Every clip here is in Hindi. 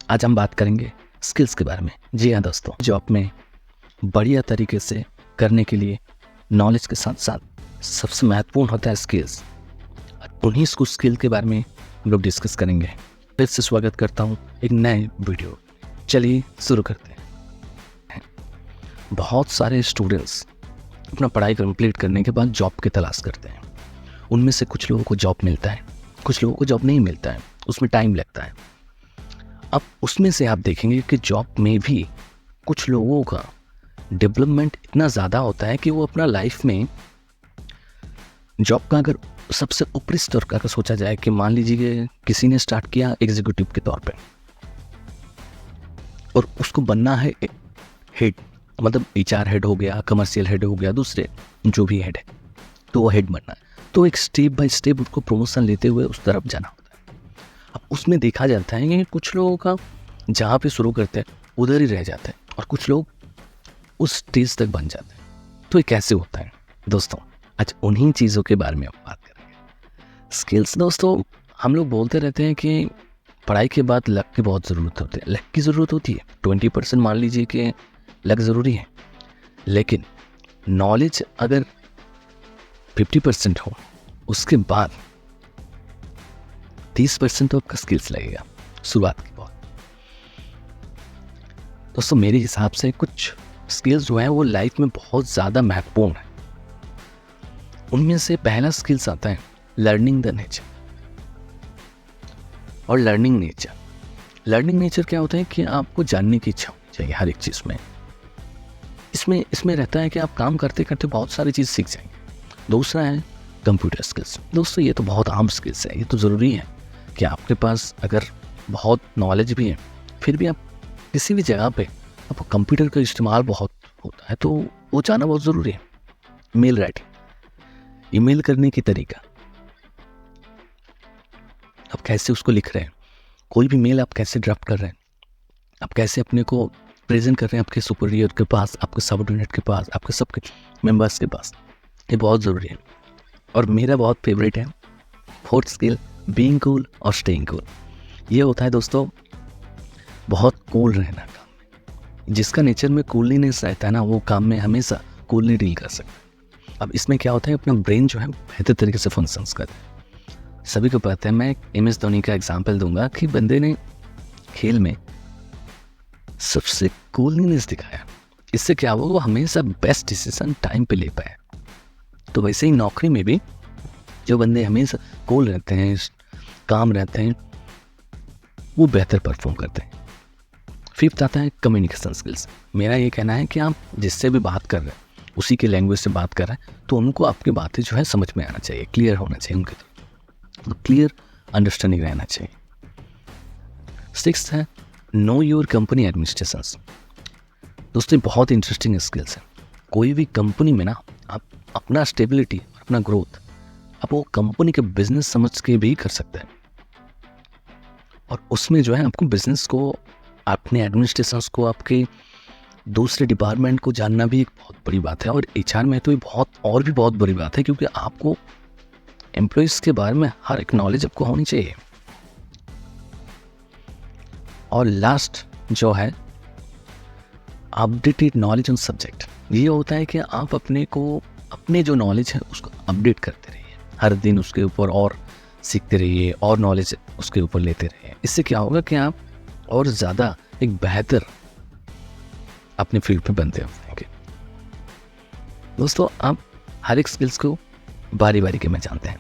आज हम बात करेंगे स्किल्स के बारे में। जी हाँ दोस्तों, जॉब में बढ़िया तरीके से करने के लिए नॉलेज के साथ साथ सबसे महत्वपूर्ण होता है स्किल्स। उन्हीं कुछ स्किल के बारे में हम लोग डिस्कस करेंगे। फिर से स्वागत करता हूँ एक नए वीडियो। चलिए शुरू करते हैं। बहुत सारे स्टूडेंट्स अपना पढ़ाई कंप्लीट करने के बाद जॉब की तलाश करते हैं। उनमें से कुछ लोगों को जॉब मिलता है, कुछ लोगों को जॉब नहीं मिलता है, उसमें टाइम लगता है। अब उसमें से आप देखेंगे कि जॉब में भी कुछ लोगों का डेवलपमेंट इतना ज़्यादा होता है कि वो अपना लाइफ में जॉब का अगर सबसे ऊपरी स्तर का अगर सोचा जाए कि मान लीजिए किसी ने स्टार्ट किया एग्जीक्यूटिव के तौर पे और उसको बनना है हेड, मतलब HR हेड हो गया, कमर्शियल हेड हो गया, दूसरे जो भी हेड है तो वो हेड बनना है। तो एक स्टेप बाय स्टेप उसको प्रमोशन लेते हुए उस तरफ जाना होता है। अब उसमें देखा जाता है कि कुछ लोगों का जहाँ पे शुरू करते हैं उधर ही रह जाते हैं और कुछ लोग उस स्टेज तक बन जाते हैं। तो ये कैसे होता है दोस्तों? आज उन्हीं चीज़ों के बारे में हम बात करेंगे। स्किल्स दोस्तों, हम लोग बोलते रहते हैं कि पढ़ाई के बाद लक की बहुत ज़रूरत होती है। लक की ज़रूरत होती है, 20% मान लीजिए कि लक ज़रूरी है, लेकिन नॉलेज अगर 50% हो उसके बाद 30% तो आपका स्किल्स लगेगा शुरुआत के बाद। दोस्तों मेरे हिसाब से कुछ स्किल्स जो हैं वो लाइफ में बहुत ज़्यादा महत्वपूर्ण है। उनमें से पहला स्किल्स आता है लर्निंग द नेचर। और लर्निंग नेचर क्या होता है कि आपको जानने की इच्छा होनी चाहिए हर एक चीज़ में। इसमें रहता है कि आप काम करते करते बहुत सारी चीज़ सीख जाएंगे। दूसरा है कंप्यूटर स्किल्स। दोस्तों ये तो बहुत आम स्किल्स है, ये तो ज़रूरी है कि आपके पास अगर बहुत नॉलेज भी है फिर भी आप किसी भी जगह पे आपको कंप्यूटर का इस्तेमाल बहुत होता है तो वो जाना बहुत ज़रूरी है। मेल राइटिंग, ईमेल करने की तरीका, आप कैसे उसको लिख रहे हैं, कोई भी मेल आप कैसे ड्राफ्ट कर रहे हैं, आप कैसे अपने को प्रेजेंट कर रहे हैं आपके सुपीरियर के पास, आपके सबऑर्डिनेट के पास, आपके सबके मेंबर्स के पास, ये बहुत ज़रूरी है। और मेरा बहुत फेवरेट है फोर्थ स्किल, बीइंग कूल और स्टेइंग कूल। ये होता है दोस्तों बहुत कूल रहना काम में। जिसका नेचर में कूलनेस रहता है ना, वो काम में हमेशा कूलली डील कर सकता है। अब इसमें क्या होता है, अपना ब्रेन जो है बेहतर तरीके से फंक्शंस करता है। सभी को पता है, मैं MS धोनी का एग्जाम्पल दूंगा कि बंदे ने खेल में सबसे कूलनेस दिखाया। इससे क्या हुआ, वो हमेशा बेस्ट डिसीजन टाइम पे ले पाया। तो वैसे ही नौकरी में भी जो बंदे हमेशा कूल रहते हैं, काम रहते हैं, वो बेहतर परफॉर्म करते हैं। फिफ्थ आता है कम्युनिकेशन स्किल्स। मेरा ये कहना है कि आप जिससे भी बात कर रहे हैं उसी के लैंग्वेज से बात कर रहे हैं तो उनको आपकी बातें जो है समझ में आना चाहिए, क्लियर होना चाहिए, उनके तो क्लियर अंडरस्टैंडिंग रहना चाहिए। सिक्स्थ है नो योर कंपनी एडमिनिस्ट्रेशंस। दोस्तों बहुत इंटरेस्टिंग स्किल्स है। कोई भी कंपनी में ना आप अपना स्टेबिलिटी और अपना ग्रोथ आप वो कंपनी के बिजनेस समझ के भी कर सकते हैं। और उसमें जो है आपको बिजनेस को, अपने एडमिनिस्ट्रेशंस को, आपके दूसरे डिपार्टमेंट को जानना भी एक बहुत बड़ी बात है। और HR में तो ये बहुत बड़ी बात है, क्योंकि आपको एम्प्लॉइज़ के बारे में हर एक नॉलेज आपको होनी चाहिए। और लास्ट जो है अपडेटेड नॉलेज ऑन सब्जेक्ट। ये होता है कि आप अपने जो नॉलेज है उसको अपडेट करते रहिए, हर दिन उसके ऊपर और सीखते रहिए और नॉलेज उसके ऊपर लेते रहिए। इससे क्या होगा कि आप और ज़्यादा एक बेहतर अपने फील्ड पे बनते होंगे। दोस्तों आप हर एक स्किल्स को बारी बारी के में जानते हैं।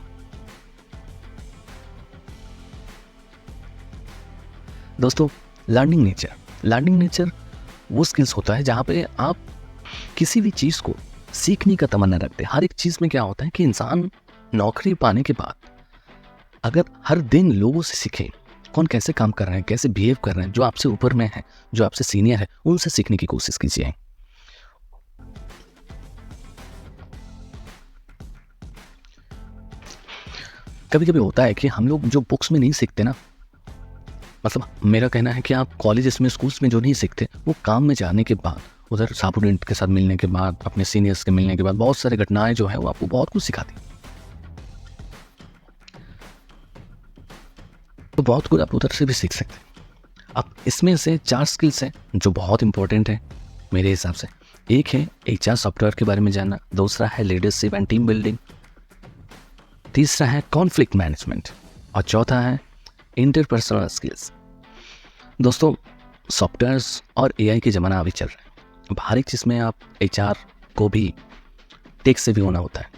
दोस्तों लर्निंग नेचर वो स्किल्स होता है जहाँ पे आप किसी भी चीज़ को सीखने का तमन्ना रखते हैं। हर एक चीज़ में क्या होता है कि इंसान नौकरी पाने के बाद अगर हर दिन लोगों से सीखे, कौन कैसे काम कर रहे हैं, कैसे बिहेव कर रहे हैं, जो आपसे ऊपर में है, जो आपसे सीनियर है, उनसे सीखने की कोशिश कीजिए। कभी कभी होता है कि हम लोग जो बुक्स में नहीं सीखते ना, मतलब मेरा कहना है कि आप कॉलेजेस में, स्कूल्स में जो नहीं सीखते, वो काम में जाने के बाद, उधर सबऑर्डिनेट के साथ मिलने के बाद, अपने सीनियर्स के मिलने के बाद बहुत सारी घटनाएं जो है वो आपको बहुत कुछ सिखाती हैं। तो बहुत कुछ आप उधर से भी सीख सकते हैं। अब इसमें से 4 स्किल्स हैं जो बहुत इंपॉर्टेंट है मेरे हिसाब से। एक है HR सॉफ्टवेयर के बारे में जानना, दूसरा है लीडरशिप एंड टीम बिल्डिंग, तीसरा है कॉन्फ्लिक्ट मैनेजमेंट और चौथा है इंटरपर्सनल स्किल्स। दोस्तों, सॉफ्टवेयर्स और AI के ज़माना अभी चल रहा है। अब हर एक चीज़ में आप HR को भी टेक से भी होना होता है।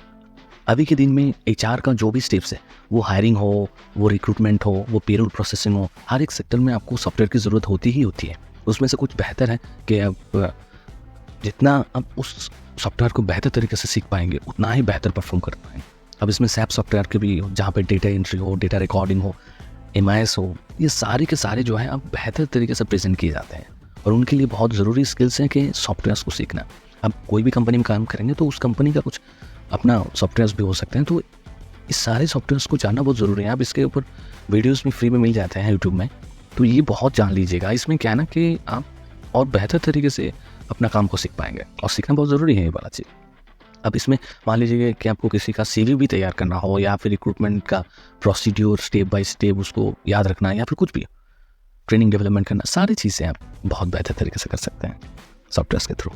अभी के दिन में HR का जो भी स्टेप्स है, वो हायरिंग हो, वो रिक्रूटमेंट हो, वो पेरोल प्रोसेसिंग हो, हर एक सेक्टर में आपको सॉफ्टवेयर की ज़रूरत होती ही होती है। उसमें से कुछ बेहतर है कि आप जितना आप उस सॉफ्टवेयर को बेहतर तरीके से सीख पाएंगे उतना ही बेहतर परफॉर्म कर पाएंगे। अब इसमें सैप सॉफ्टवेयर के भी, जहाँ पे डेटा एंट्री हो, डेटा रिकॉर्डिंग हो, MIS हो, ये सारे के सारे जो है अब बेहतर तरीके से प्रेजेंट किए जाते हैं और उनके लिए बहुत ज़रूरी स्किल्स हैं कि सॉफ्टवेयर्स को सीखना। अब कोई भी कंपनी में काम करेंगे तो उस कंपनी का कुछ अपना सॉफ्टवेयर्स भी हो सकते हैं, तो इस सारे सॉफ्टवेयर्स को जानना बहुत ज़रूरी है। अब इसके ऊपर वीडियोज़ भी फ्री में मिल जाते हैं यूट्यूब में, तो ये बहुत जान लीजिएगा। इसमें क्या है ना कि आप और बेहतर तरीके से अपना काम को सीख पाएंगे और सीखना बहुत ज़रूरी है ये वाला चीज़। अब इसमें मान लीजिए कि आपको किसी का CV भी तैयार करना हो या फिर रिक्रूटमेंट का प्रोसीड्यूर स्टेप बाय स्टेप उसको याद रखना है या फिर कुछ भी ट्रेनिंग डेवलपमेंट करना, सारी चीज़ें आप बहुत बेहतर तरीके से कर सकते हैं सॉफ्टवेयर के थ्रू।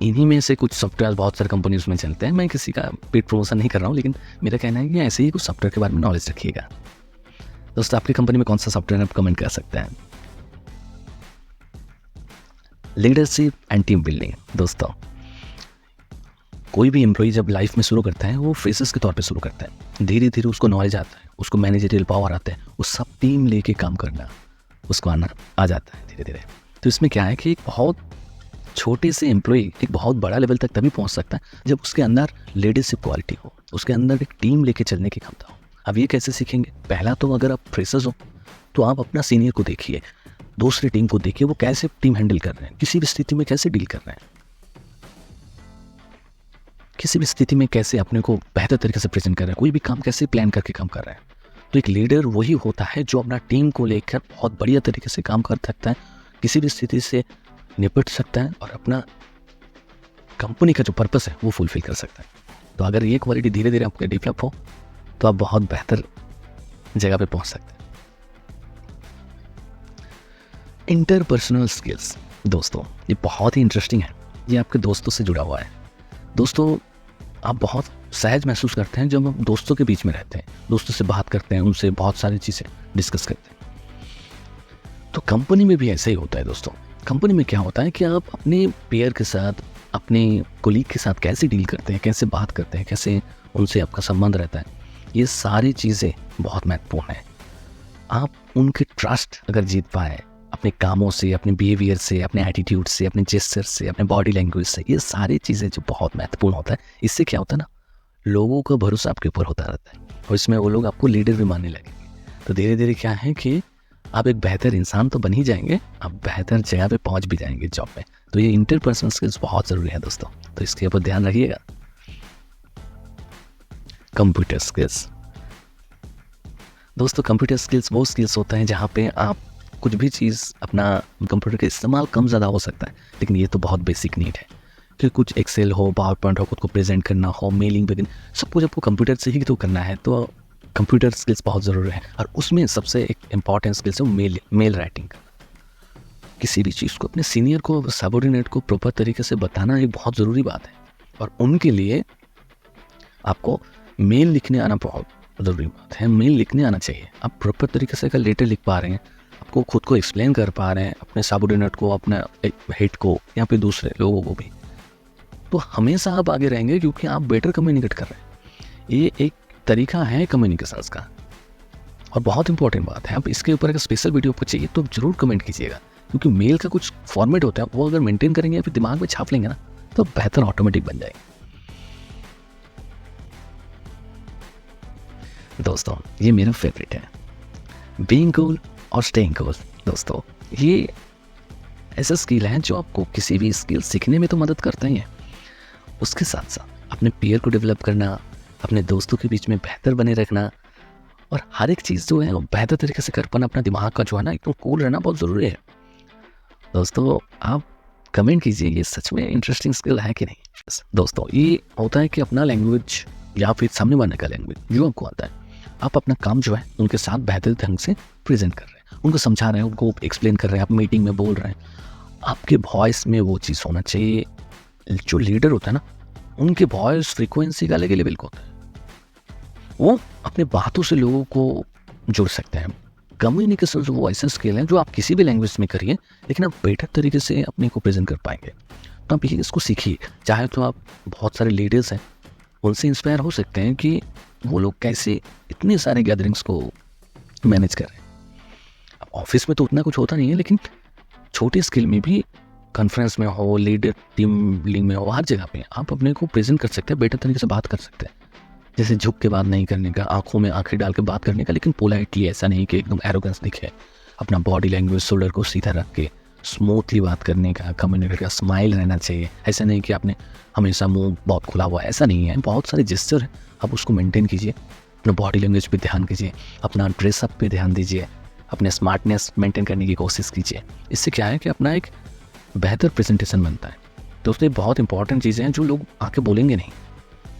इन्हीं में से कुछ सॉफ्टवेयर बहुत सारे कंपनीज में चलते हैं। मैं किसी का पेड प्रमोशन नहीं कर रहा हूँ, लेकिन मेरा कहना है कि ऐसे ही कुछ सॉफ्टवेयर के बारे में नॉलेज रखिएगा। दोस्तों, आपकी कंपनी में कौन सा सॉफ्टवेयर आप कमेंट कर सकते हैं। Leadership and team building. दोस्तों, कोई भी एम्प्लॉय जब लाइफ में शुरू करता है वो फ्रेशर्स के तौर पे शुरू करता है। धीरे धीरे उसको नॉलेज आता है, उसको मैनेजरियल पावर आता है, वो सब टीम लेके काम करना उसको आना आ जाता है धीरे धीरे। तो इसमें क्या है कि एक बहुत छोटे से एम्प्लॉय एक बहुत बड़ा लेवल तक तभी पहुंच सकता है जब उसके अंदर लीडरशिप क्वालिटी हो, उसके अंदर एक टीम लेके चलने की क्षमता हो। अब ये कैसे सीखेंगे? पहला तो अगर आप फ्रेशर्स हो तो आप अपना सीनियर को देखिए, दूसरी टीम को देखिए, वो कैसे टीम हैंडल कर रहे हैं, किसी भी स्थिति में कैसे डील कर रहे हैं, किसी भी स्थिति में कैसे अपने को बेहतर तरीके से प्रेजेंट कर रहे हैं, कोई भी काम कैसे प्लान करके काम कर रहे हैं। तो एक लीडर वही होता है जो अपना टीम को लेकर बहुत बढ़िया तरीके से काम कर सकता है, किसी भी स्थिति से निपट सकता है और अपना कंपनी का जो पर्पस है वो फुलफिल कर सकता है। तो अगर ये क्वालिटी धीरे धीरे आपके डेवलप हो तो आप बहुत बेहतर जगह पे पहुंच सकते हैं। Interpersonal skills. दोस्तों, ये बहुत ही इंटरेस्टिंग है, ये आपके दोस्तों से जुड़ा हुआ है। दोस्तों, आप बहुत सहज महसूस करते हैं जब आप दोस्तों के बीच में रहते हैं, दोस्तों से बात करते हैं, उनसे बहुत सारी चीज़ें डिस्कस करते हैं। तो कंपनी में भी ऐसा ही होता है दोस्तों। कंपनी में क्या होता है कि आप अपने पेयर के साथ, अपने कोलीग के साथ कैसे डील करते हैं, कैसे बात करते हैं, कैसे उनसे आपका संबंध रहता है, ये सारी चीज़ें बहुत महत्वपूर्ण है। आप उनके ट्रस्ट अगर जीत पाए अपने कामों से, अपने बिहेवियर से, अपने एटीट्यूड से, अपने जेस्चर से, अपने बॉडी लैंग्वेज से, ये सारी चीज़ें जो बहुत महत्वपूर्ण होता है, इससे क्या होता है ना, लोगों का भरोसा आपके ऊपर होता रहता है और इसमें वो लोग आपको लीडर भी मानने लगेंगे। तो धीरे धीरे क्या है कि आप एक बेहतर इंसान तो बन ही जाएंगे, आप बेहतर जगह पे पहुंच भी जाएंगे जॉब में। तो ये इंटरपर्सनल स्किल्स बहुत ज़रूरी है दोस्तों, तो इसके ऊपर ध्यान रखिएगा। Computer skills. दोस्तों, कंप्यूटर स्किल्स वो स्किल्स होता है जहाँ पे आप कुछ भी चीज़ अपना कंप्यूटर का इस्तेमाल कम ज़्यादा हो सकता है, लेकिन ये तो बहुत बेसिक नीड है कि कुछ एक्सेल हो, पावर पॉइंट हो, खुद को प्रेजेंट करना हो, मेलिंग वगैरह सब कुछ आपको कंप्यूटर से ही तो करना है। तो कंप्यूटर स्किल्स बहुत ज़रूरी है और उसमें सबसे एक इम्पॉर्टेंट स्किल्स है मेल राइटिंग का। किसी भी चीज़ को अपने सीनियर को, सबऑर्डिनेट को प्रॉपर तरीके से बताना एक बहुत ज़रूरी बात है और उनके लिए आपको मेल लिखने आना बहुत ज़रूरी बात है। मेल लिखने आना चाहिए। आप प्रॉपर तरीके से अगर लेटर लिख पा रहे हैं, आपको खुद को एक्सप्लेन कर पा रहे हैं अपने सबऑर्डिनेट को, अपने हेड को या फिर दूसरे लोगों को भी, तो हमेशा आप आगे रहेंगे क्योंकि आप बेटर कम्युनिकेट कर रहे हैं। ये एक तरीका है कम्युनिकेशन का और बहुत इंपॉर्टेंट बात है। आप इसके ऊपर अगर स्पेशल वीडियो आपको चाहिए तो जरूर कमेंट कीजिएगा, क्योंकि मेल का कुछ फॉर्मेट होता है, वो अगर मेंटेन करेंगे या फिर दिमाग में छाप लेंगे ना तो बेहतर ऑटोमेटिक बन जाएगा। दोस्तों, ये मेरा फेवरेट है, बीइंग कूल और स्टेइंग कूल। दोस्तों, ये ऐसा स्किल है जो आपको किसी भी स्किल सीखने में तो मदद करता ही है, उसके साथ साथ अपने पीयर को डेवलप करना, अपने दोस्तों के बीच में बेहतर बने रखना और हर एक चीज़ जो है वो बेहतर तरीके से कर पाना, अपना दिमाग का जो है ना एकदम कूल रहना बहुत ज़रूरी है। दोस्तों, आप कमेंट कीजिए ये सच में इंटरेस्टिंग स्किल है कि नहीं। दोस्तों, ये होता है कि अपना लैंग्वेज या फिर सामने वाले का लैंग्वेज जो आपको आता है, आप अपना काम जो है उनके साथ बेहतर ढंग से प्रेजेंट कर रहे हैं उनको समझा रहे हैं, उनको एक्सप्लेन कर रहे हैं, आप मीटिंग में बोल रहे हैं, आपके वॉइस में वो चीज़ होना चाहिए। जो लीडर होता है ना, उनके वॉइस फ्रीक्वेंसी का अलग ही लेवल का होता है, वो अपने बातों से लोगों को जुड़ सकते हैं। कम्युनिकेशन वो ऐसा स्किल है जो आप किसी भी लैंग्वेज में करिए, लेकिन आप बेटर तरीके से अपने को प्रेजेंट कर पाएंगे। तो आप इसको सीखिए। चाहे तो आप बहुत सारे लीडर्स हैं, उनसे इंस्पायर हो सकते हैं कि वो लोग कैसे इतने सारे गैदरिंग्स को मैनेज कर रहे हैं। अब ऑफिस में तो उतना कुछ होता नहीं है, लेकिन छोटे स्किल में भी, कॉन्फ्रेंस में हो, लीडर टीम लीडिंग में हो, हर जगह पे आप अपने को प्रेजेंट कर सकते हैं, बेटर तरीके से बात कर सकते हैं। जैसे झुक के बात नहीं करने का, आंखों में आंखें डाल के बात करने का, लेकिन पोलाइटली, ऐसा नहीं कि एकदम एरोगेंस दिखे। अपना बॉडी लैंग्वेज, शोल्डर को सीधा रख के स्मूथली बात करने का, कम्युनिकेट का, स्माइल रहना चाहिए। ऐसा नहीं कि आपने हमेशा मुंह बहुत खुला हुआ है, ऐसा नहीं है। बहुत सारे जेस्चर हैं, आप उसको मेंटेन कीजिए। अपने बॉडी लैंग्वेज पे ध्यान कीजिए, अपना ड्रेसअप पे ध्यान दीजिए, अपने स्मार्टनेस मेंटेन करने की कोशिश कीजिए। इससे क्या है कि अपना एक बेहतर प्रेजेंटेशन बनता है। दोस्तों, ये बहुत इंपॉर्टेंट चीज़ें हैं जो लोग आके बोलेंगे नहीं,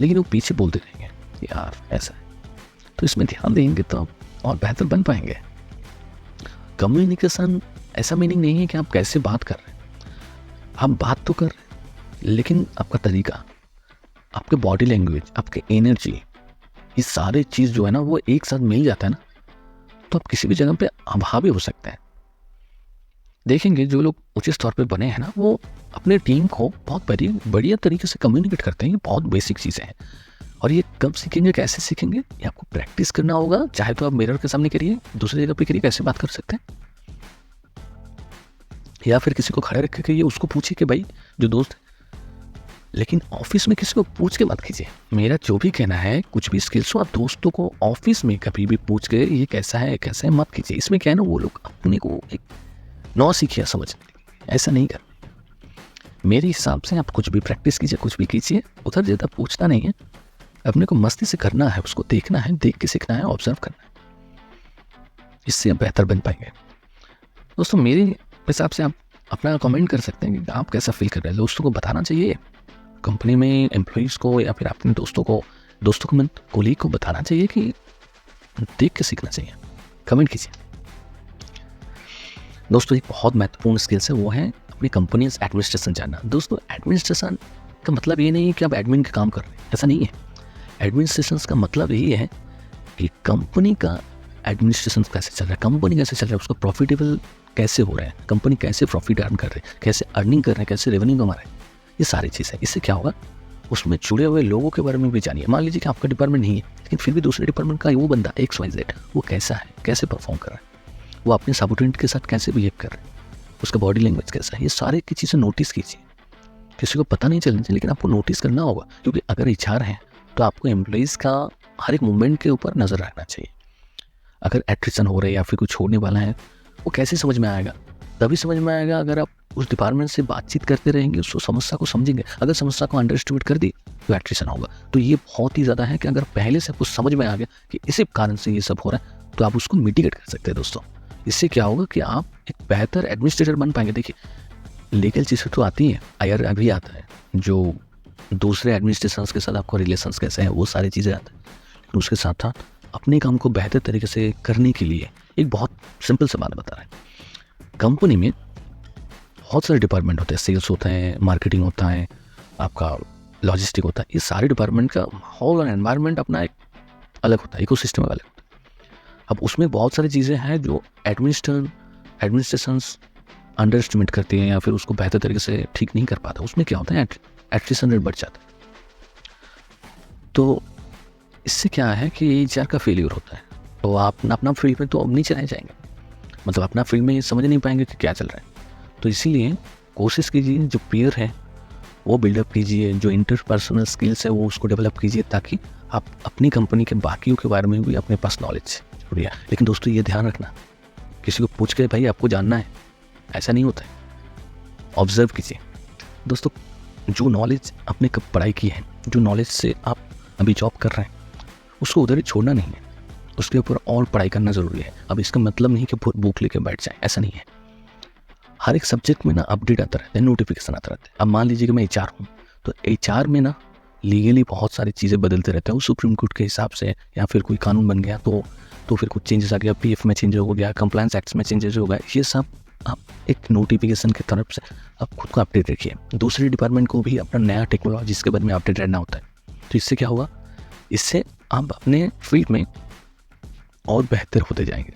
लेकिन वो पीछे बोलते रहेंगे यार ऐसा है। तो इसमें ध्यान देंगे तो आप और बेहतर बन पाएंगे। कम्युनिकेशन ऐसा मीनिंग नहीं है कि आप कैसे बात कर रहे हैं, आप बात तो कर रहे हैं, लेकिन आपका तरीका, आपके बॉडी लैंग्वेज, आपके एनर्जी, ये सारे चीज़ जो है ना, वो एक साथ मिल जाता है ना, तो आप किसी भी जगह पे अभावी हो सकते हैं। देखेंगे जो लोग उचित तौर पे बने हैं ना, वो अपने टीम को बहुत बढ़िया तरीके से कम्युनिकेट करते हैं। ये बहुत बेसिक चीज़ें हैं। और ये कब सीखेंगे, कैसे सीखेंगे, ये आपको प्रैक्टिस करना होगा। चाहे तो आप मिरर के सामने करिए, दूसरी जगह पे करिए, कैसे बात कर सकते हैं, या फिर किसी को खड़े रख के करिए, उसको पूछिए कि भाई जो दोस्त है। लेकिन ऑफिस में किसी को पूछ के मत कीजिए। मेरा जो भी कहना है, कुछ भी स्किल्स हो, आप दोस्तों को ऑफिस में कभी भी पूछ के ये कैसा है मत कीजिए। इसमें क्या है ना, वो लोग अपने को एक नौ सीखिए समझने, ऐसा नहीं करना। मेरे हिसाब से आप कुछ भी प्रैक्टिस कीजिए, कुछ भी कीजिए, उधर ज़्यादा पूछना नहीं है, अपने को मस्ती से करना है, उसको देखना है, देख के सीखना है, ऑब्जर्व करना है। इससे आप बेहतर बन पाएंगे। दोस्तों, मेरे हिसाब से आप अपना कमेंट कर सकते हैं कि आप कैसा फील कर रहे हैं। दोस्तों को बताना चाहिए, कंपनी में एम्प्लॉइज़ को, या फिर अपने दोस्तों को कोलीग को बताना चाहिए कि देख के सीखना चाहिए। कमेंट कीजिए। दोस्तों, एक बहुत महत्वपूर्ण स्किल्स है, वो है अपनी कंपनी एडमिनिस्ट्रेशन जानना। दोस्तों, एडमिनिस्ट्रेशन का मतलब ये नहीं है कि आप एडमिन का काम कर रहे हैं, ऐसा नहीं है। एडमिनिस्ट्रेशन का मतलब यही है कि कंपनी का एडमिनिस्ट्रेशन कैसे चल रहा है, कंपनी कैसे चल रहा है, उसका प्रॉफिटेबल कैसे हो रहा है, कंपनी कैसे प्रॉफिट अर्न कर रही है, कैसे अर्निंग कर रहे हैं, कैसे रेवेन्यू कमा रहे हैं, ये सारी चीज़ें। इससे क्या होगा, उसमें जुड़े हुए लोगों के बारे में भी जानिए। मान लीजिए कि आपका डिपार्टमेंट नहीं है, लेकिन फिर भी दूसरे डिपार्टमेंट का वो बंदा XYZ, वो कैसा है, कैसे परफॉर्म कर रहा है, वो अपने सबऑर्डिनेट के साथ कैसे बिहेव कर रहे हैं, उसका बॉडी लैंग्वेज कैसा है, ये सारे की चीज़ें नोटिस कीजिए। किसी को पता नहीं चलना चाहिए, लेकिन आपको नोटिस करना होगा, क्योंकि अगर HR है तो आपको एम्प्लॉइज़ का हर एक मूवमेंट के ऊपर नज़र रखना चाहिए। अगर एट्रिशन हो रहा है या फिर कुछ छोड़ने वाला है, वो कैसे समझ में आएगा? तभी समझ में आएगा अगर आप उस डिपार्टमेंट से बातचीत करते रहेंगे, उस समस्या को समझेंगे। अगर समस्या को अंडर एस्टिमेट कर दी तो एट्रिशन होगा। तो ये बहुत ही ज़्यादा है कि अगर पहले से आपको समझ में आ गया कि इसी कारण से ये सब हो रहा है, तो आप उसको मिटिगेट कर सकते हैं। दोस्तों, इससे क्या होगा कि आप एक बेहतर एडमिनिस्ट्रेटर बन पाएंगे। देखिए, लीगल चीज़ें तो आती हैं, IR अभी आता है, जो दूसरे एडमिनिस्ट्रेशंस के साथ आपको रिलेशंस कैसे हैं, वो सारी चीज़ें आती हैं। लेकिन उसके साथ साथ अपने काम को बेहतर तरीके से करने के लिए एक बहुत सिंपल सा बात बता रहा है। कंपनी में बहुत सारे डिपार्टमेंट होते हैं, सेल्स होता है, मार्केटिंग होता है, आपका लॉजिस्टिक होता है। ये सारे डिपार्टमेंट का माहौल और एनवायरनमेंट अपना एक अलग होता है, इकोसिस्टम अलग होता है। अब उसमें बहुत सारी चीज़ें हैं जो एडमिनिस्ट्रेशंस अंडर एस्टिमेट करती हैं या फिर उसको बेहतर तरीके से ठीक नहीं कर पाता। उसमें क्या होता है, एट्रिशन रेट बढ़ जाता है। तो इससे क्या है कि HR का फेलियर होता है। तो आप अपना फील्ड में तो अब नहीं चलाए जाएंगे, मतलब अपना फील्ड में समझ नहीं पाएंगे कि क्या चल रहा है। तो इसीलिए कोशिश कीजिए, जो पीयर है वो बिल्डअप कीजिए, जो इंटरपर्सनल स्किल्स है वो उसको डेवलप कीजिए, ताकि आप अपनी कंपनी के बाकियों के बारे में भी अपने पास नॉलेज जुड़िए। लेकिन दोस्तों, ये ध्यान रखना, किसी को पूछ के भाई आपको जानना है, ऐसा नहीं होता है। ऑब्जर्व कीजिए। दोस्तों, जो नॉलेज आपने कब पढ़ाई की है, जो नॉलेज से आप अभी जॉब कर रहे हैं, उसको उधर ही छोड़ना नहीं है, उसके ऊपर और पढ़ाई करना ज़रूरी है। अब इसका मतलब नहीं कि बुक लेके बैठ जाए, ऐसा नहीं है। हर एक सब्जेक्ट में ना अपडेट आता रहता है, नोटिफिकेशन आता रहता है। अब मान लीजिए कि मैं HR हूँ, तो HR में ना लीगली बहुत सारी चीज़ें बदलते रहते हैं। वो सुप्रीम कोर्ट के हिसाब से या फिर कोई कानून बन गया तो तो फिर कुछ चेंजेस आ गया, पीएफ में चेंज हो गया, कंप्लायंस एक्ट्स में चेंजेस हो गया, ये सब आप एक नोटिफिकेशन की तरफ से आप खुद को अपडेट रखिए। दूसरे डिपार्टमेंट को भी अपना नया टेक्नोलॉजीज़ के बारे में अपडेट रहना होता है। तो इससे क्या होगा, इससे आप अपने फील्ड में और बेहतर होते जाएंगे,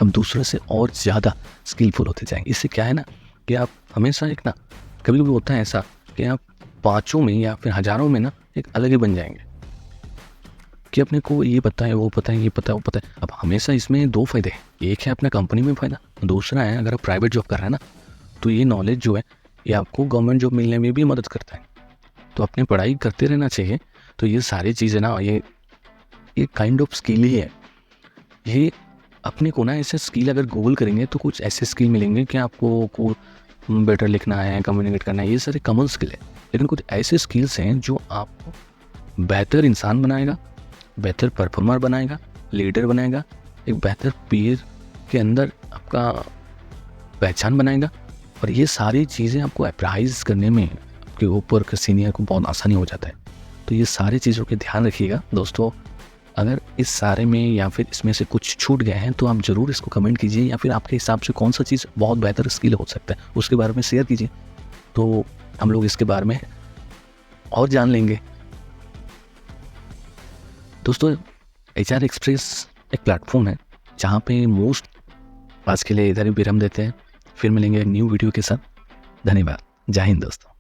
हम दूसरों से और ज़्यादा स्किलफुल होते जाएंगे। इससे क्या है ना कि आप हमेशा एक ना, कभी कभी होता है ऐसा कि आप 500 में या फिर हज़ारों में ना एक अलग ही बन जाएंगे कि अपने को ये पता है, वो पता है, ये पता है, वो पता है। अब हमेशा इसमें 2 फ़ायदे हैं, एक है अपना कंपनी में फ़ायदा, दूसरा है अगर आप प्राइवेट जॉब कर रहे हैं ना, तो ये नॉलेज जो है ये आपको गवर्नमेंट जॉब मिलने में भी मदद करता है। तो अपनी पढ़ाई करते रहना चाहिए। तो ये सारी चीज़ें ना, ये काइंड ऑफ स्किल ही है। ये अपने को ना ऐसे स्किल अगर गूगल करेंगे तो कुछ ऐसे स्किल मिलेंगे कि आपको को बेटर लिखना है, कम्युनिकेट करना है, ये सारे कॉमन स्किल है। लेकिन कुछ ऐसे स्किल्स हैं जो आपको बेहतर इंसान बनाएगा, बेहतर परफॉर्मर बनाएगा, लीडर बनाएगा, एक बेहतर पीर के अंदर आपका पहचान बनाएगा। और ये सारी चीज़ें आपको अप्राइज करने में आपके ऊपर के सीनियर को बहुत आसानी हो जाता है। तो ये सारी चीज़ों के ध्यान रखिएगा दोस्तों। अगर इस सारे में या फिर इसमें से कुछ छूट गए हैं तो आप ज़रूर इसको कमेंट कीजिए, या फिर आपके हिसाब से कौन सा चीज़ बहुत बेहतर स्किल हो सकता है उसके बारे में शेयर कीजिए, तो हम लोग इसके बारे में और जान लेंगे। दोस्तों, HR एक्सप्रेस एक प्लेटफॉर्म है जहाँ पे मोस्ट आज के लिए इधर ही विराम देते हैं। फिर मिलेंगे एक न्यू वीडियो के साथ। धन्यवाद। जय हिंद दोस्तों।